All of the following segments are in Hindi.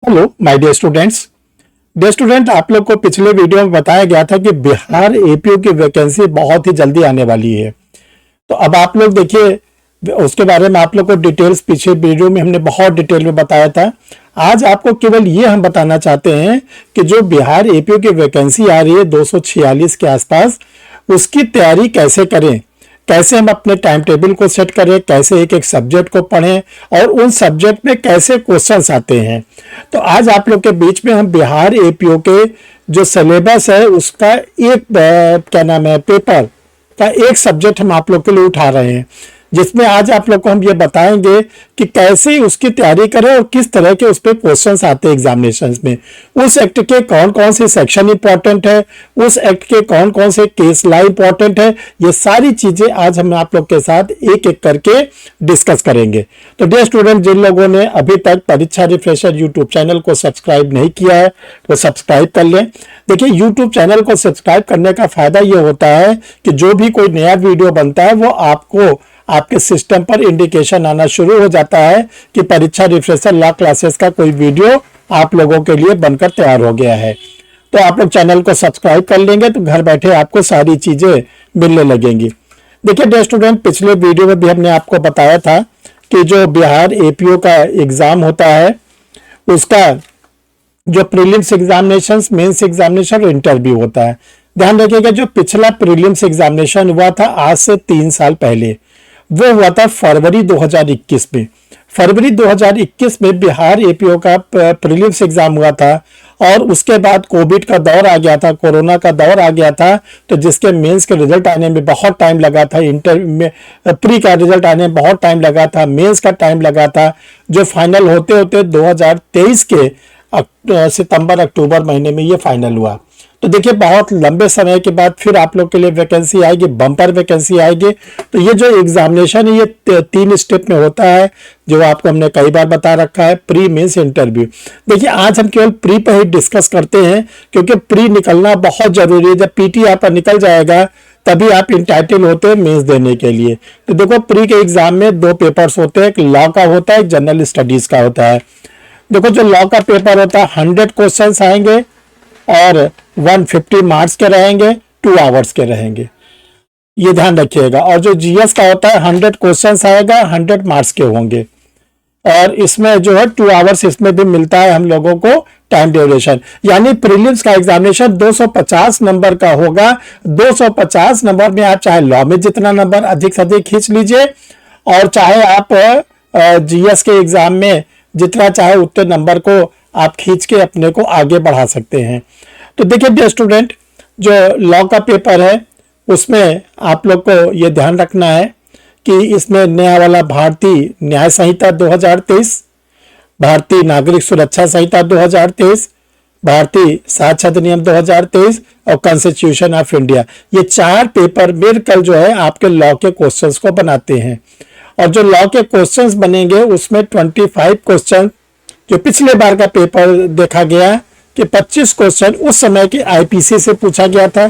हेलो माय डियर स्टूडेंट, आप लोग को पिछले वीडियो में बताया गया था कि बिहार एपीओ की वैकेंसी बहुत ही जल्दी आने वाली है। तो अब आप लोग देखिए, उसके बारे में आप लोग को डिटेल्स पिछले वीडियो में हमने बहुत डिटेल में बताया था। आज आपको केवल ये हम बताना चाहते हैं कि जो बिहार एपीओ की वैकेंसी आ रही है 246 के आसपास, उसकी तैयारी कैसे करें, कैसे हम अपने टाइम टेबल को सेट करें, कैसे एक एक सब्जेक्ट को पढ़ें और उन सब्जेक्ट में कैसे क्वेश्चंस आते हैं। तो आज आप लोग के बीच में हम बिहार एपीओ के जो सिलेबस है उसका एक क्या नाम है पेपर का एक सब्जेक्ट हम आप लोग के लिए उठा रहे हैं, जिसमें आज आप लोग को हम ये बताएंगे कि कैसे उसकी तैयारी करें और किस तरह के उस पर क्वेश्चंस आते हैं एग्जामिनेशंस में। उस एक्ट के कौन कौन से सेक्शन इंपॉर्टेंट है, उस एक्ट के कौन कौन से केस ला इंपॉर्टेंट है, ये सारी चीजें आज हम आप लोग के साथ एक एक करके डिस्कस करेंगे। तो डियर स्टूडेंट, जिन लोगों ने अभी तक परीक्षा रिफ्रेशर यूट्यूब चैनल को सब्सक्राइब नहीं किया है तो सब्सक्राइब कर लें। देखिए, यूट्यूब चैनल को सब्सक्राइब करने का फायदा ये होता है कि जो भी कोई नया वीडियो बनता है वो आपको आपके सिस्टम पर इंडिकेशन आना शुरू हो जाता है कि परीक्षा रिफ्रेशर लॉ क्लासेस का कोई वीडियो आप लोगों के लिए बनकर तैयार हो गया है। तो आप लोग चैनल को सब्सक्राइब कर लेंगे तो घर बैठे आपको सारी चीजें मिलने लगेंगी। देखिए डियर स्टूडेंट, पिछले वीडियो में भी हमने आपको बताया था कि जो बिहार एपीओ का एग्जाम होता है उसका जो प्रीलिम्स एग्जामिनेशन, मेंस एग्जामिनेशन और इंटरव्यू होता है। ध्यान रखिएगा, जो पिछला प्रीलिम्स एग्जामिनेशन हुआ था आज से 3 साल पहले, वो हुआ था फरवरी 2021 में। फरवरी 2021 में बिहार एपीओ का प्रीलिम्स एग्जाम हुआ था और उसके बाद कोविड का दौर आ गया था, कोरोना का दौर आ गया था, तो जिसके मेंस के रिजल्ट आने में बहुत टाइम लगा था, प्री का रिजल्ट आने में बहुत टाइम लगा था, मेंस का टाइम लगा था, जो फाइनल होते होते 2023 के सितंबर अक्टूबर महीने में ये फाइनल हुआ। तो देखिए, बहुत लंबे समय के बाद फिर आप लोग के लिए वैकेंसी आएगी, बम्पर वैकेंसी आएगी। तो ये जो एग्जामिनेशन है ये 3 स्टेप में होता है, जो आपको हमने कई बार बता रखा है, प्री, मेंस, इंटरव्यू। देखिए, आज हम केवल प्री पर ही डिस्कस करते हैं क्योंकि प्री निकलना बहुत जरूरी है। जब पीटी आपका निकल जाएगा तभी आप इंटाइटल होते हैं मेंस देने के लिए। तो देखो, प्री के एग्जाम में 2 पेपर्स होते हैं, एक लॉ का होता है, एक जनरल स्टडीज का होता है। देखो, जो लॉ का पेपर होता है 100 क्वेश्चंस आएंगे और 150 मार्क्स के रहेंगे, 2 आवर्स के रहेंगे, ये ध्यान रखिएगा। और जो जीएस का होता है 100 क्वेश्चंस आएगा, 100 मार्क्स के होंगे और इसमें जो है 2 आवर्स इसमें भी मिलता है हम लोगों को टाइम ड्यूरेशन। यानी प्रीलिम्स का एग्जामिनेशन 250 नंबर का होगा। 250 नंबर में आप चाहे लॉ में जितना नंबर अधिक से अधिक खींच लीजिए और चाहे आप जीएस के एग्जाम में जितना चाहे उतने नंबर को आप खींच के अपने को आगे बढ़ा सकते हैं। तो देखिए डियर स्टूडेंट, जो लॉ का पेपर है उसमें आप लोग को ये ध्यान रखना है कि इसमें नया वाला भारतीय न्याय संहिता 2023, भारतीय नागरिक सुरक्षा संहिता 2023, भारतीय साक्ष्य अधिनियम 2023 और कॉन्स्टिट्यूशन ऑफ इंडिया, ये 4 पेपर मिलकर जो है आपके लॉ के क्वेश्चंस को बनाते हैं। और जो लॉ के क्वेश्चंस बनेंगे उसमें 25 क्वेश्चन, जो पिछले बार का पेपर देखा गया कि 25 क्वेश्चन उस समय के आईपीसी से पूछा गया था,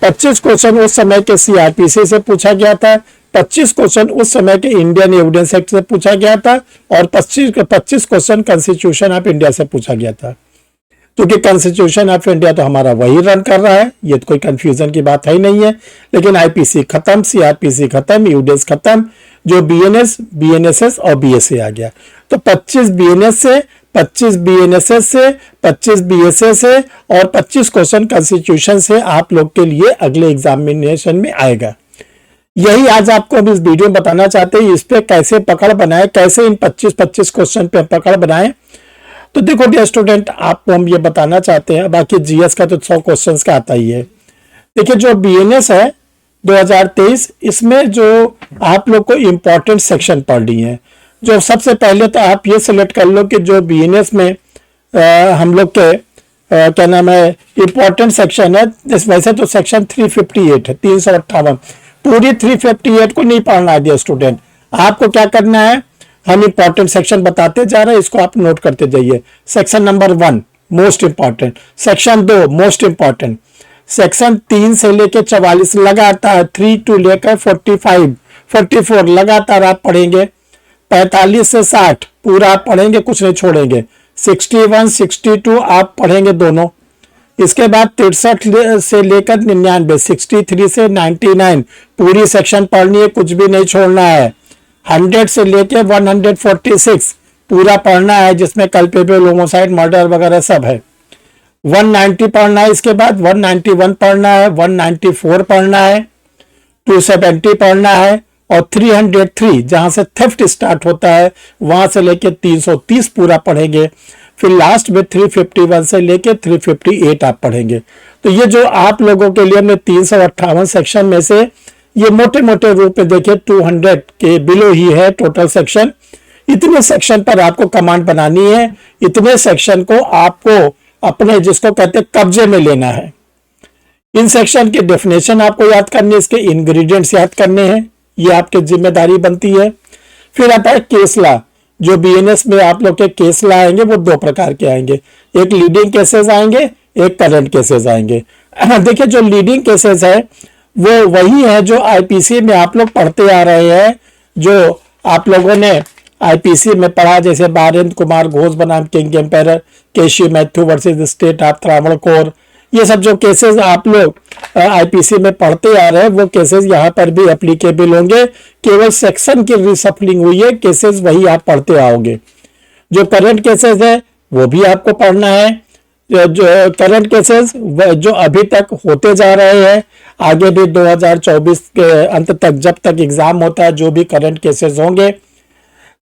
25 क्वेश्चन उस समय के सीआरपीसी से पूछा गया था, 25 क्वेश्चन उस समय के इंडियन एविडेंस एक्ट से पूछा गया था और 25 क्वेश्चन कॉन्स्टिट्यूशन ऑफ इंडिया से पूछा गया था। क्योंकि कॉन्स्टिट्यूशन ऑफ इंडिया तो हमारा वही रन कर रहा है, ये तो कोई कंफ्यूजन की बात है ही नहीं है। लेकिन आईपीसी खत्म, सीआरपीसी खत्म, एविडेंस खत्म, जो बीएनएस, बीएनएसएस और बीएसए आ गया। तो 25 बीएनएस से, 25 बीएनएसएस से, 25 बीएसए से और 25 क्वेश्चन कॉन्स्टिट्यूशन से आप लोग के लिए अगले एग्जामिनेशन में आएगा। यही आज आपको हम इस वीडियो में बताना चाहते हैं, इस पे कैसे पकड़ बनाए, कैसे इन 25 क्वेश्चन पे पकड़ बनाए। तो देखो डियर स्टूडेंट, आपको हम ये बताना चाहते हैं, बाकी जीएस का तो 100 क्वेश्चन का आता ही है। देखिए, जो बीएनएस है 2023, इसमें जो आप लोग को इंपॉर्टेंट सेक्शन पढ़नी है। जो सबसे पहले तो आप ये सिलेक्ट कर लो कि जो बीएनएस में हम लोग के क्या नाम है इंपॉर्टेंट सेक्शन है। वैसे तो सेक्शन 358 है, 358, पूरी 358 को नहीं पढ़ना है डियर स्टूडेंट। आपको क्या करना है, हम इंपॉर्टेंट सेक्शन बताते जा रहे हैं, इसको आप नोट करते जाइए। Section number 1 most important, section 2 most important, section 3 से लेकर 44 लगातार, 3 to लेकर 45, 44 लगातार आप पढ़ेंगे। 45 से 60 पूरा आप पढ़ेंगे, कुछ नहीं छोड़ेंगे। 61, 62 आप पढ़ेंगे दोनों। इसके बाद 63 से लेकर 99, 63 से 99 पूरी सेक्शन पढ़नी है, कुछ भी नहीं छोड़ना है। 100 से लेकर 146 पूरा पढ़ना है, जिसमें कल्पेबल, होमोसाइड, मर्डर वगैरह सब है। 190 पढ़ना है, इसके बाद 191 पढ़ना है, 194 पढ़ना है, 270 पढ़ना है, और 303 जहां से थेफ्ट स्टार्ट होता है वहां से लेके 330 पूरा पढ़ेंगे। फिर लास्ट में 351 से लेके 358 आप पढ़ेंगे। तो ये जो आप लोगों के लिए हमने 358 सेक्शन में से ये मोटे मोटे रूप में देखिए 200 के बिलो ही है टोटल सेक्शन। इतने सेक्शन पर आपको कमांड बनानी है, इतने सेक्शन को आपको अपने जिसको कहते हैं कब्जे में लेना है। इन सेक्शन की डेफिनेशन आपको याद करनी है, इसके इंग्रेडिएंट्स याद करने हैं, ये आपकी जिम्मेदारी बनती है। फिर आता है केस लॉ। जो बीएनएस में आप लोग के केस लॉ आएंगे वो दो प्रकार के आएंगे, एक लीडिंग केसेस आएंगे, एक करंट केसेस आएंगे। देखिए जो लीडिंग केसेस है वो वही है जो आईपीसी में आप लोग पढ़ते आ रहे हैं, जो आप लोगों ने आईपीसी में पढ़ा, जैसे बारेंद्र कुमार घोष बनाम king emperor, Keshi Mathew versus state of Travancore, ये सब जो केसेस आप लोग आईपीसी में पढ़ते आ रहे हैं वो केसेस यहाँ पर भी एप्लीकेबल होंगे। केवल सेक्शन की रिसफलिंग हुई है, केसेस वही आप पढ़ते आओगे। जो करंट केसेस है वो भी आपको पढ़ना है। जो करंट केसेस जो अभी तक होते जा रहे हैं, आगे भी 2024 के अंत तक जब तक एग्जाम होता है जो भी करंट केसेस होंगे,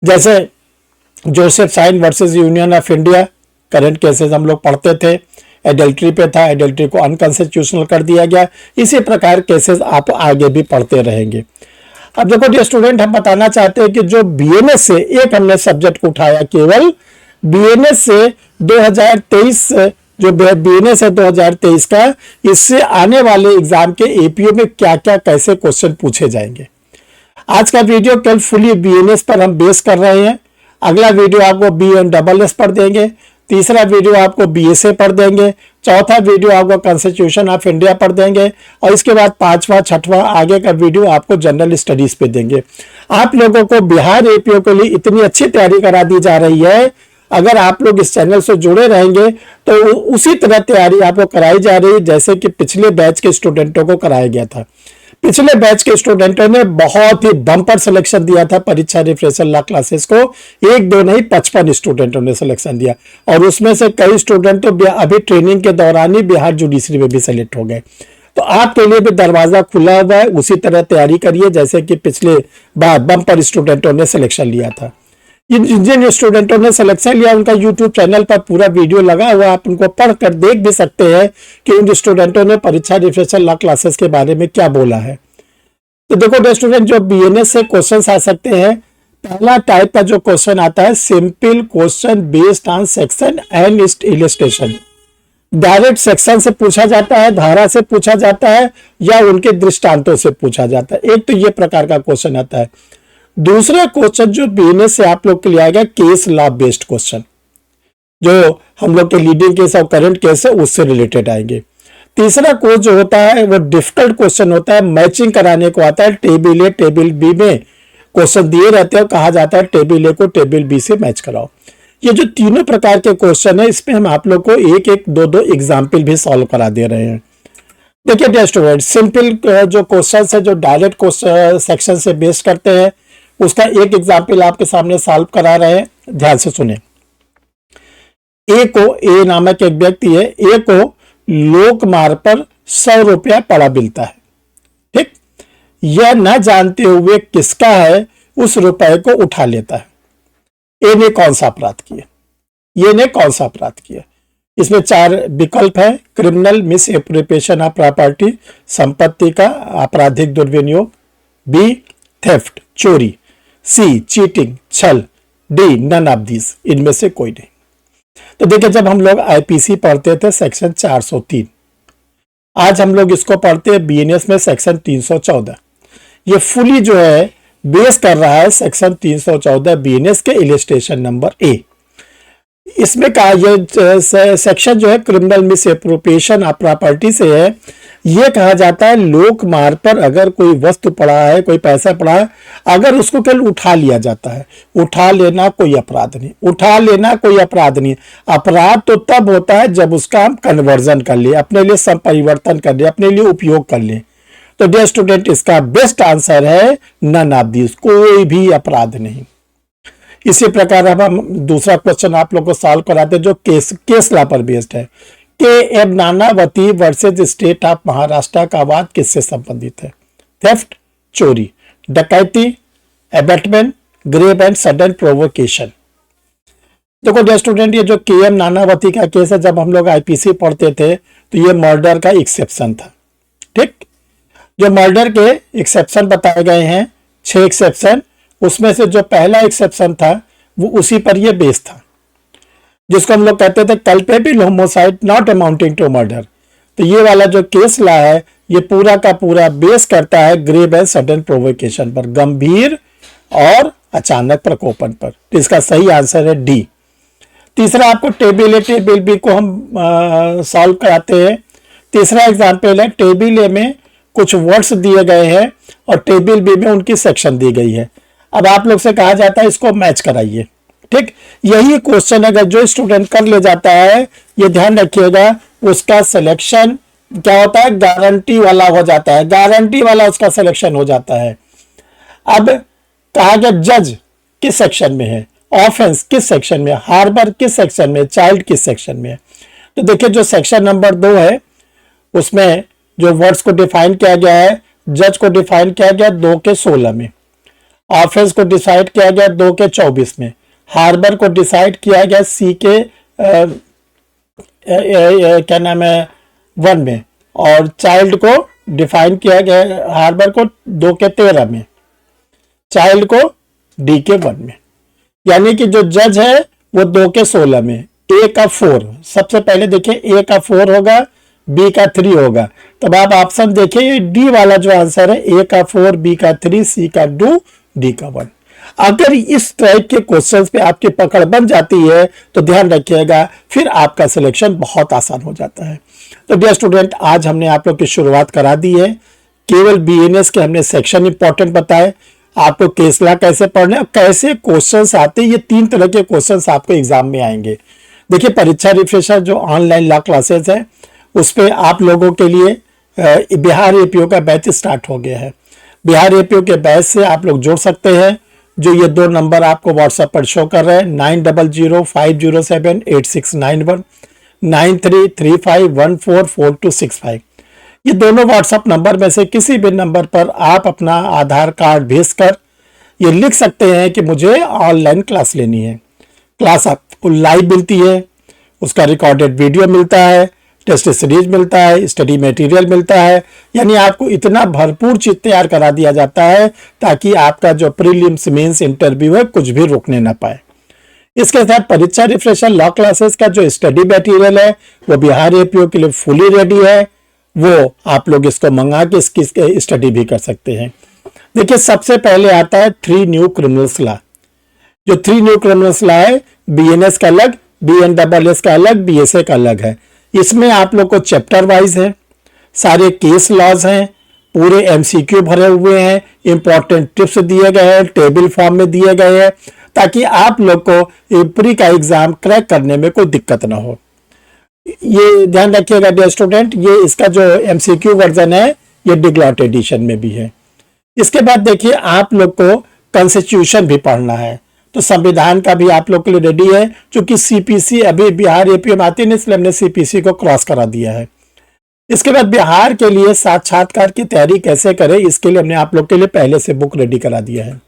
जैसे Joseph Shine versus union of India current cases हम लोग पढ़ते थे, एडल्ट्री पे था, एडल्ट्री को अनकॉन्स्टिट्यूशनल कर दिया गया। इसी प्रकार केसेस आप आगे भी पढ़ते रहेंगे। अब देखो डियर स्टूडेंट, हम बताना चाहते हैं कि जो बीएनएस से एक हमने सब्जेक्ट उठाया, केवल बीएनएस से 2023 जो बीएनएस है 2023 का, इससे आने वाले एग्जाम के एपीओ में क्या क्या कैसे क्वेश्चन पूछे जाएंगे। आज का वीडियो केवल फुली बीएनएस पर हम बेस कर रहे हैं। अगला वीडियो आपको बीएनडबलएस पर देंगे, तीसरा वीडियो आपको बीएसए पर देंगे, चौथा वीडियो आपको कॉन्स्टिट्यूशन ऑफ इंडिया पर देंगे, और इसके बाद पांचवा छठवां आगे का वीडियो आपको जनरल स्टडीज पे देंगे। आप लोगों को बिहार एपीओ के लिए इतनी अच्छी तैयारी करा दी जा रही है, अगर आप लोग इस चैनल से जुड़े रहेंगे तो उसी तरह तैयारी आपको कराई जा रही है जैसे कि पिछले बैच के स्टूडेंटों को कराया गया था। पिछले बैच के स्टूडेंटों ने बहुत ही बम्पर सिलेक्शन दिया था परीक्षा रिफ्रेशर लॉ क्लासेस को, एक दो नहीं 55 स्टूडेंटों ने सिलेक्शन दिया, और उसमें से कई स्टूडेंट तो अभी ट्रेनिंग के दौरान ही बिहार जुडिशरी में भी सेलेक्ट हो गए। तो आपके लिए भी दरवाजा खुला हुआ है, उसी तरह तैयारी करिए जैसे कि पिछले बार बम्पर स्टूडेंटों ने सिलेक्शन लिया था। जिन स्टूडेंटों ने सिलेक्शन लिया उनका यूट्यूब चैनल पर पूरा वीडियो लगा हुआ, आप उनको पढ़कर देख भी सकते हैं कि उन स्टूडेंटों ने परीक्षा रिफ्रेशर लॉ क्लासेस के बारे में क्या बोला है। तो देखो स्टूडेंट, जो बीएनएस से क्वेश्चंस आ सकते हैं, पहला टाइप का जो क्वेश्चन आता है simple question based on section and illustration. Direct section से पूछा जाता है, धारा से पूछा जाता है, या उनके दृष्टांतों से पूछा जाता है। एक तो ये प्रकार का क्वेश्चन आता है। दूसरा क्वेश्चन जो बीएनएस से आप लोग के लिए आएगा केस लॉ बेस्ड क्वेश्चन, जो हम लोग के लीडिंग केस और करंट केस है उससे रिलेटेड आएंगे। तीसरा कोर्स जो होता है वो डिफिकल्ट क्वेश्चन होता है, मैचिंग कराने को आता है। टेबल ए टेबल बी में क्वेश्चन दिए रहते हैं, कहा जाता है टेबल ए को टेबल बी से मैच कराओ। ये जो तीनों प्रकार के क्वेश्चन है इसमें हम आप लोग को एक एक दो दो एग्जाम्पल भी सॉल्व करा दे रहे हैं। देखिए डियर स्टूडेंट, सिंपल जो क्वेश्चन है जो डायरेक्ट क्वेश्चन सेक्शन से बेस्ड करते हैं, उसका एक एग्जाम्पल आपके सामने सॉल्व करा रहे हैं, ध्यान से सुने। ए नामक एक व्यक्ति है, ए को लोकमार्ग पर 100 रुपया पड़ा मिलता है, ठीक। यह न जानते हुए किसका है उस रुपए को उठा लेता है। ए ने कौन सा अपराध किया? ये ने कौन सा अपराध किया? इसमें 4 विकल्प है। Criminal miss appropriation of property, संपत्ति का आपराधिक दुर्विनियोग, बी थेफ्ट चोरी, सी चीटिंग छल, डी नन ऑफ दिस, इनमें से कोई नहीं। तो देखिए, जब हम लोग आईपीसी पढ़ते थे सेक्शन 403, आज हम लोग इसको पढ़ते हैं बीएनएस में सेक्शन 314। ये फुली जो है बेस कर रहा है सेक्शन 314 बीएनएस के इलस्ट्रेशन नंबर ए। इसमें कहा ये सेक्शन जो है criminal miss appropriation of property से है। ये कहा जाता है लोक मार्ग पर अगर कोई वस्तु पड़ा है, कोई पैसा पड़ा है, अगर उसको केवल उठा लिया जाता है, उठा लेना कोई अपराध नहीं, उठा लेना कोई अपराध नहीं। अपराध तो तब होता है जब उसका हम कन्वर्जन कर ले, अपने लिए संपरिवर्तन कर ले, अपने लिए उपयोग कर ले। तो डियर स्टूडेंट, इसका बेस्ट आंसर है नन ऑफ दिस, कोई भी अपराध नहीं। इसी प्रकार अब हम दूसरा क्वेश्चन आप लोग को सॉल्व कराते हैं जो केस लॉ पर बेस्ड है। K M Nanavati versus state of Maharashtra का वाद किससे संबंधित है? थेफ्ट, चोरी, डकैती, abetment, grave and sudden provocation. देखो डियर स्टूडेंट, ये जो के एम नानावती का केस है, जब हम लोग आईपीसी पढ़ते थे तो ये मर्डर का एक्सेप्शन था। ठीक, जो मर्डर के एक्सेप्शन बताए गए हैं 6 एक्सेप्शन, उसमें से जो पहला एक्सेप्शन था वो उसी पर ये बेस था, जिसको हम लोग कहते थे culpable homicide not amounting to murder. तो ये वाला जो केस ला है ये पूरा का पूरा बेस करता है ग्रेव एंड सडन प्रोवोकेशन पर, गंभीर और अचानक प्रकोपन पर। तो इसका सही आंसर है डी। तीसरा आपको टेबल ए टेबल बी को हम सॉल्व कराते हैं। तीसरा एग्जाम्पल है, टेबल ए में कुछ वर्ड्स दिए गए हैं और टेबल बी में उनकी सेक्शन दी गई है। अब आप लोग से कहा जाता है इसको मैच कराइए। ठीक, यही क्वेश्चन अगर जो स्टूडेंट कर ले जाता है, ये ध्यान रखिएगा, उसका सिलेक्शन क्या होता है, गारंटी वाला हो जाता है, गारंटी वाला उसका सिलेक्शन हो जाता है। अब कहा गया जज किस सेक्शन में है, ऑफेंस किस सेक्शन में, हार्बर किस सेक्शन में, चाइल्ड किस सेक्शन में है। तो देखिए जो सेक्शन नंबर 2 है उसमें जो वर्ड्स को डिफाइन किया गया है, जज को डिफाइन किया गया 2 के 16 में, ऑफेंस को डिसाइड किया गया 2 के 24 में, हार्बर को डिसाइड किया गया सी के क्या नाम है 1 में, और चाइल्ड को डिफाइन किया गया हार्बर को 2 के 13 में, चाइल्ड को डी के 1 में। यानी कि जो जज है वो 2 के 16 में, ए का 4, सबसे पहले देखिए ए का 4 होगा, बी का 3 होगा। तब आप ऑप्शन देखिए डी वाला जो आंसर है, ए का 4, बी का 3, सी का 2, डी का 1। अगर इस टाइप के क्वेश्चंस पे आपकी पकड़ बन जाती है तो ध्यान रखिएगा, फिर आपका सिलेक्शन बहुत आसान हो जाता है। तो डियर स्टूडेंट, आज हमने आप लोग की शुरुआत करा दी है। केवल बीएनएस के हमने सेक्शन इंपॉर्टेंट बताए, आपको केस लॉ कैसे पढ़ने और कैसे क्वेश्चंस आते हैं। ये 3 तरह के क्वेश्चंस आपको एग्जाम में आएंगे। देखिए परीक्षा रिफ्रेशर जो ऑनलाइन लॉ क्लासेस है उस पर आप लोगों के लिए बिहार एपीओ का बैच स्टार्ट हो गया है। बिहार एपीओ के बैच से आप लोग जुड़ सकते हैं। जो ये 2 नंबर आपको व्हाट्सएप पर शो कर रहे हैं, 9005078691, 9335144265। ये दोनों व्हाट्सएप नंबर में से किसी भी नंबर पर आप अपना आधार कार्ड भेजकर ये लिख सकते हैं कि मुझे ऑनलाइन क्लास लेनी है। क्लास आपको लाइव मिलती है, उसका रिकॉर्डेड वीडियो मिलता है, टेस्ट सीरीज मिलता है, स्टडी मटेरियल मिलता है। यानी आपको इतना भरपूर चीज तैयार करा दिया जाता है ताकि आपका जो प्रीलिम्स मेंस इंटरव्यू है कुछ भी रुकने ना पाए। इसके साथ परीक्षा रिफ्रेशर लॉ क्लासेस का जो स्टडी मटेरियल है वो बिहार एपीओ के लिए फुली रेडी है, वो आप लोग इसको मंगा के इसकी स्टडी भी कर सकते हैं। देखिए सबसे पहले आता है 3 न्यू क्रिमिनल्स लॉ। जो 3 न्यू क्रिमिनल्स लॉ है, बीएनएस का अलग, बीएनडब्ल्यूएस का अलग, बीएसए का अलग है। इसमें आप लोग को चैप्टर वाइज है, सारे केस लॉज हैं, पूरे एमसीक्यू भरे हुए हैं, इंपॉर्टेंट टिप्स दिए गए हैं, टेबल फॉर्म में दिए गए हैं, ताकि आप लोग को प्री का एग्जाम क्रैक करने में कोई दिक्कत ना हो। ये ध्यान रखिएगा डियर स्टूडेंट, ये इसका जो एमसीक्यू वर्जन है ये डिग्लॉट एडिशन में भी है। इसके बाद देखिए आप लोग को कॉन्स्टिट्यूशन भी पढ़ना है, तो संविधान का भी आप लोग के लिए रेडी है। क्योंकि सीपीसी अभी बिहार एपीओ में आती नहीं, इसलिए हमने सीपीसी को क्रॉस करा दिया है। इसके बाद बिहार के लिए साक्षात्कार की तैयारी कैसे करें, इसके लिए हमने आप लोग के लिए पहले से बुक रेडी करा दिया है।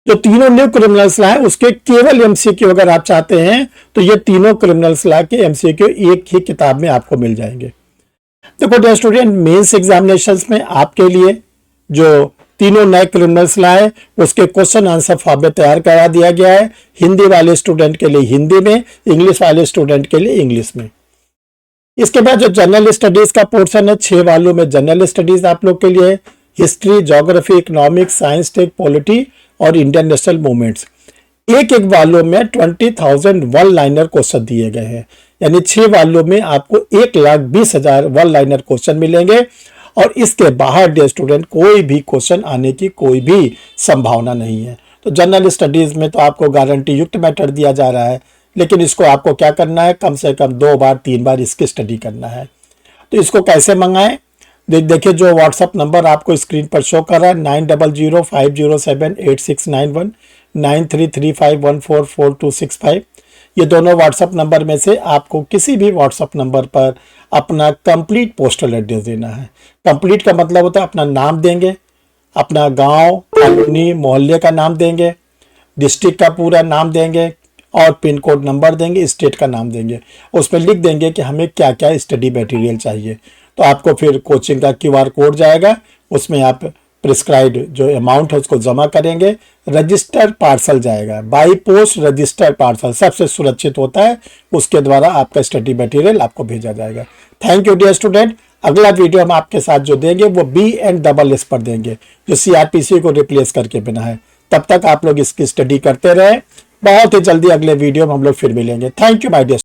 जो तीनों न्यू क्रिमिनल्स लॉ है उसके केवल एमसीक्यू अगर आप चाहते हैं तो ये तीनों क्रिमिनल्स लॉ के एमसीक्यू एक ही किताब में आपको मिल जाएंगे। देखो डियर स्टूडेंट, मेंस एग्जामिनेशंस में आपके लिए जो तीनों नए क्रिमिनल्स लॉ है उसके क्वेश्चन आंसर फॉर्म में तैयार करा दिया गया है। हिंदी वाले स्टूडेंट के लिए हिंदी में, इंग्लिश वाले स्टूडेंट के लिए इंग्लिश में। इसके बाद जो जनरल स्टडीज का पोर्शन है 6 वालों में जनरल स्टडीज आप लोग के लिए, history, geography, economics, science, tech, polity और इंडियन नेशनल मूवमेंट्स। एक एक वालों में 20,000 वन लाइनर क्वेश्चन दिए गए हैं, यानी 6 वालों में आपको 1,20,000 वन लाइनर क्वेश्चन मिलेंगे और इसके बाहर डियर स्टूडेंट कोई भी क्वेश्चन आने की कोई भी संभावना नहीं है। तो जनरल स्टडीज में तो आपको गारंटी युक्त मेथड दिया जा रहा है, लेकिन इसको आपको क्या करना है, कम से कम 2 बार 3 बार इसकी स्टडी करना है। तो इसको कैसे मंगाएं, देखिए जो व्हाट्सअप नंबर आपको स्क्रीन पर शो कर रहा है 9005078691 9335144265, ये दोनों व्हाट्सअप नंबर में से आपको किसी भी व्हाट्सअप नंबर पर अपना कंप्लीट पोस्टल एड्रेस देना है। कंप्लीट का मतलब होता है अपना नाम देंगे, अपना गांव, कॉलोनी, मोहल्ले का नाम देंगे, डिस्ट्रिक्ट का पूरा नाम देंगे और पिन कोड नंबर देंगे, स्टेट का नाम देंगे। उसमें लिख देंगे कि हमें क्या क्या स्टडी मटेरियल चाहिए। तो आपको फिर कोचिंग का QR कोड जाएगा, उसमें आप प्रिस्क्राइब्ड जो अमाउंट है उसको जमा करेंगे। रजिस्टर पार्सल जाएगा, बाई पोस्ट रजिस्टर पार्सल सबसे सुरक्षित होता है, उसके द्वारा आपका स्टडी मटेरियल आपको भेजा जाएगा। Thank you dear student. अगला वीडियो हम आपके साथ जो देंगे वो BNSS पर देंगे, जो CRPC को रिप्लेस करके बना है। तब तक आप लोग इसकी स्टडी करते रहे। बहुत ही जल्दी अगले वीडियो में हम लोग फिर मिलेंगे। Thank you my dear.